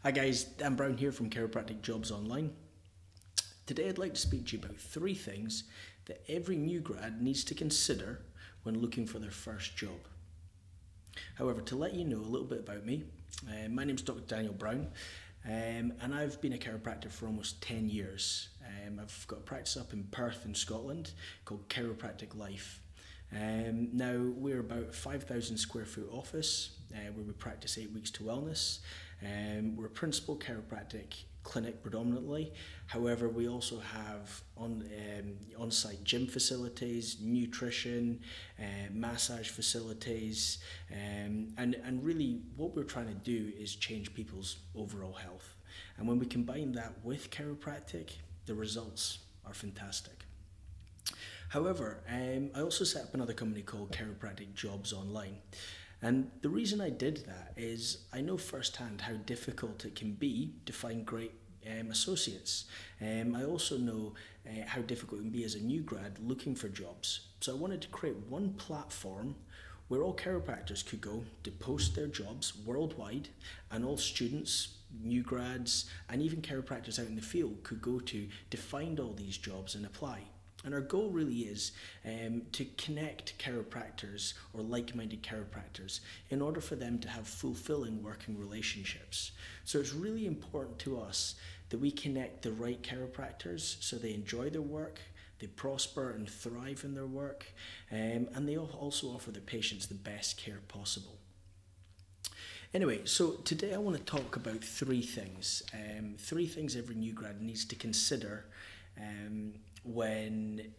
Hi guys, Dan Brown here from Chiropractic Jobs Online. Today I'd like to speak to you about three things that every new grad needs to consider when looking for their first job. However, to let you know a little bit about me, my name's Dr. Daniel Brown, and I've been a chiropractor for almost 10 years. I've got a practice up in Perth in Scotland called Chiropractic Life. Now we're about a 5,000 square foot office where we practice 8 weeks to wellness. We're a principal chiropractic clinic predominantly. However, we also have on-site gym facilities, nutrition, massage facilities, and really what we're trying to do is change people's overall health. And when we combine that with chiropractic, the results are fantastic. However, I also set up another company called Chiropractic Jobs Online. And the reason I did that is I know firsthand how difficult it can be to find great associates. I also know how difficult it can be as a new grad looking for jobs. So I wanted to create one platform where all chiropractors could go to post their jobs worldwide, and all students, new grads, and even chiropractors out in the field could go to find all these jobs and apply. And our goal really is to connect chiropractors or like-minded chiropractors in order for them to have fulfilling working relationships. So it's really important to us that we connect the right chiropractors so they enjoy their work, they prosper and thrive in their work, and they also offer their patients the best care possible. Anyway, so today I want to talk about three things every new grad needs to consider when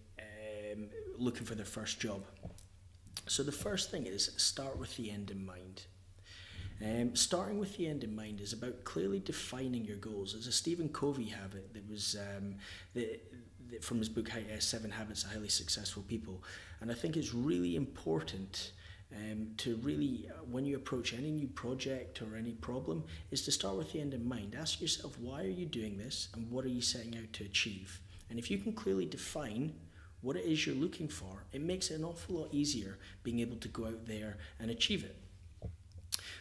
looking for their first job. So the first thing is start with the end in mind. Starting with the end in mind is about clearly defining your goals. There's a Stephen Covey habit that was from his book 7 Habits of Highly Successful People, and I think it's really important to really, when you approach any new project or any problem, is to start with the end in mind. Ask yourself, why are you doing this and what are you setting out to achieve? And if you can clearly define what it is you're looking for, it makes it an awful lot easier being able to go out there and achieve it.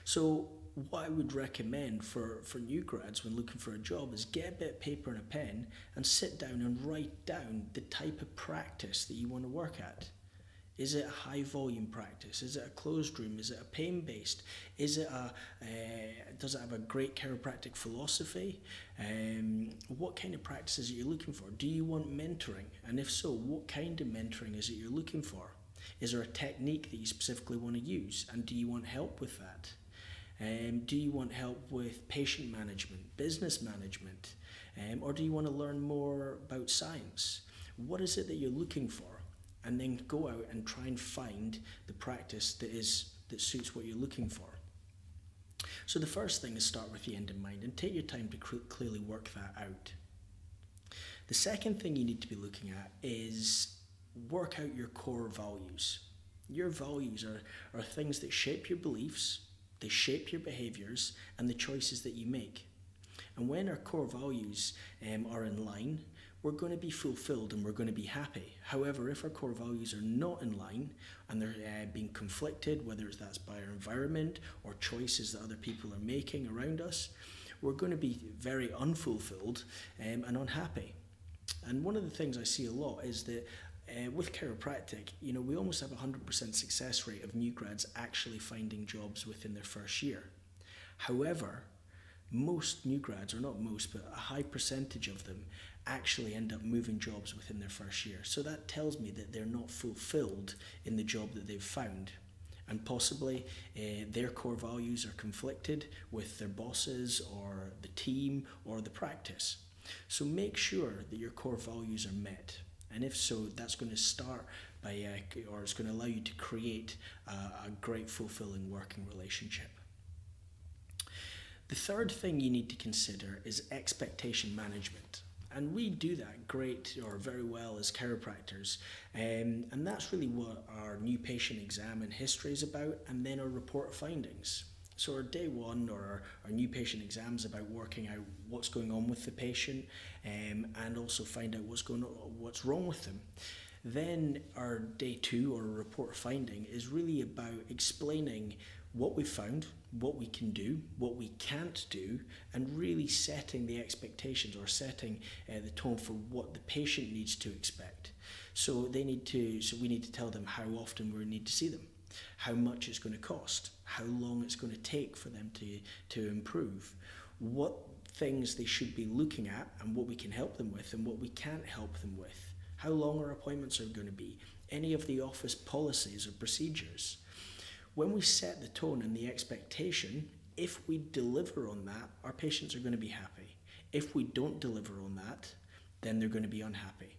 So what I would recommend for new grads when looking for a job is get a bit of paper and a pen and sit down and write down the type of practice that you want to work at. Is it a high volume practice? Is it a closed room? Is it a pain based? Is it does it have a great chiropractic philosophy? What kind of practice is it you're looking for? Do you want mentoring? And if so, what kind of mentoring is it you're looking for? Is there a technique that you specifically want to use? And do you want help with that? Do you want help with patient management, business management? Or do you want to learn more about science? What is it that you're looking for? And then go out and try and find the practice that suits what you're looking for. So the first thing is start with the end in mind and take your time to clearly work that out. The second thing you need to be looking at is work out your core values. Your values are things that shape your beliefs, they shape your behaviours and the choices that you make. And when our core values are in line, we're going to be fulfilled and we're going to be happy. However, if our core values are not in line and they're being conflicted, whether that's by our environment or choices that other people are making around us, we're going to be very unfulfilled and unhappy. And one of the things I see a lot is that with chiropractic, we almost have a 100% success rate of new grads actually finding jobs within their first year. However, most new grads, or not most, but a high percentage of them actually end up moving jobs within their first year. So that tells me that they're not fulfilled in the job that they've found. And possibly their core values are conflicted with their bosses or the team or the practice. So make sure that your core values are met. And if so, that's going to start by, or it's going to allow you to create a great fulfilling working relationship. The third thing you need to consider is expectation management. And we do that great or very well as chiropractors. And that's really what our new patient exam and history is about, and then our report findings. So our day one or our new patient exam is about working out what's going on with the patient and also find out what's wrong with them. Then our day two or report finding is really about explaining what we've found, what we can do, what we can't do, and really setting the expectations or setting the tone for what the patient needs to expect. So we need to tell them how often we need to see them, how much it's going to cost, how long it's going to take for them to improve, what things they should be looking at and what we can help them with and what we can't help them with, how long our appointments are going to be, any of the office policies or procedures. When we set the tone and the expectation, if we deliver on that, our patients are going to be happy. If we don't deliver on that, then they're going to be unhappy.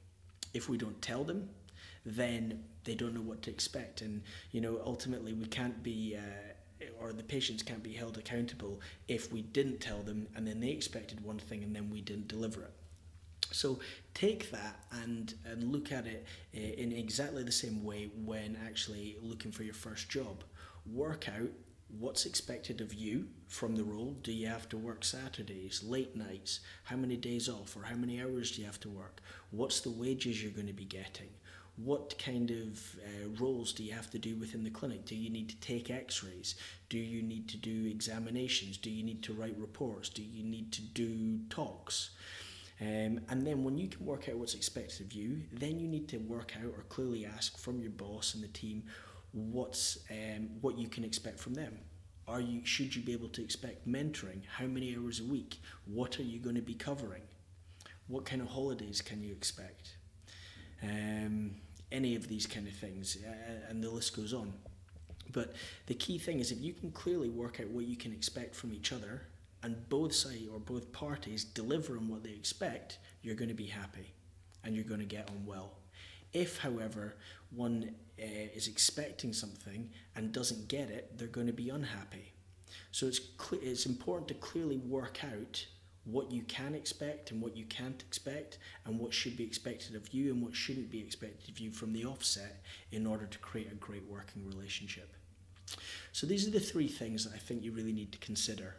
If we don't tell them, then they don't know what to expect. And, ultimately we can't be, or the patients can't be held accountable if we didn't tell them and then they expected one thing and then we didn't deliver it. So take that and look at it in exactly the same way when actually looking for your first job. Work out what's expected of you from the role. Do you have to work Saturdays, late nights? How many days off or how many hours do you have to work? What's the wages you're going to be getting? What kind of roles do you have to do within the clinic? Do you need to take x-rays? Do you need to do examinations? Do you need to write reports? Do you need to do talks? And then when you can work out what's expected of you, then you need to work out or clearly ask from your boss and the team what you can expect from them. Should you be able to expect mentoring? How many hours a week? What are you going to be covering? What kind of holidays can you expect? Any of these kind of things, and the list goes on. But the key thing is if you can clearly work out what you can expect from each other and both sides or both parties deliver on what they expect, you're going to be happy and you're going to get on well. If, however, one is expecting something and doesn't get it, they're going to be unhappy. So it's important to clearly work out what you can expect and what you can't expect and what should be expected of you and what shouldn't be expected of you from the offset in order to create a great working relationship. So these are the three things that I think you really need to consider.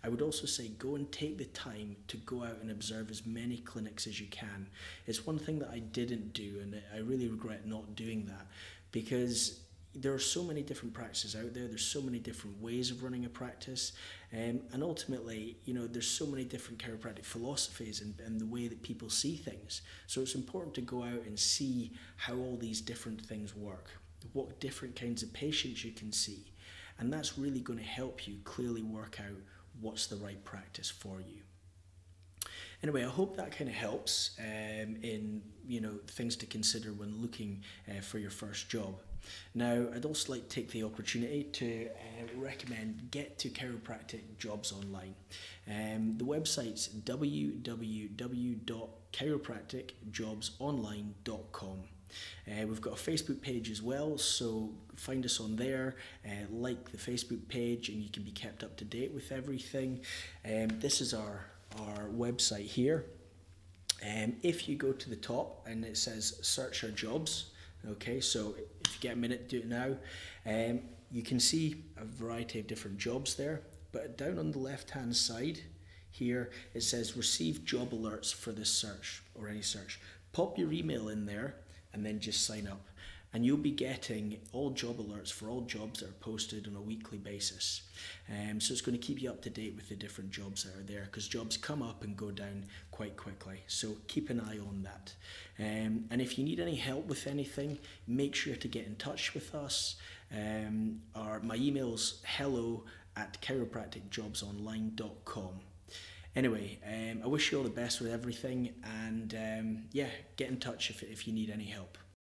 I would also say go and take the time to go out and observe as many clinics as you can. It's one thing that I didn't do and I really regret not doing that because there are so many different practices out there. There's so many different ways of running a practice, and ultimately, there's so many different chiropractic philosophies and the way that people see things. So it's important to go out and see how all these different things work, what different kinds of patients you can see, and that's really going to help you clearly work out what's the right practice for you. Anyway, I hope that kind of helps in things to consider when looking for your first job. Now, I'd also like to take the opportunity to recommend Get to Chiropractic Jobs Online. The website's www.chiropracticjobsonline.com. We've got a Facebook page as well, so find us on there, like the Facebook page, and you can be kept up to date with everything. This is our website here. If you go to the top and it says search our jobs, okay, so if you get a minute, do it now. You can see a variety of different jobs there, but down on the left hand side here it says receive job alerts for this search or any search. Pop your email in there and then just sign up, and you'll be getting all job alerts for all jobs that are posted on a weekly basis. So it's going to keep you up to date with the different jobs that are there, because jobs come up and go down quite quickly, so keep an eye on that. And if you need any help with anything, make sure to get in touch with us. My email's hello@chiropracticjobsonline.com. Anyway, I wish you all the best with everything, and get in touch if you need any help.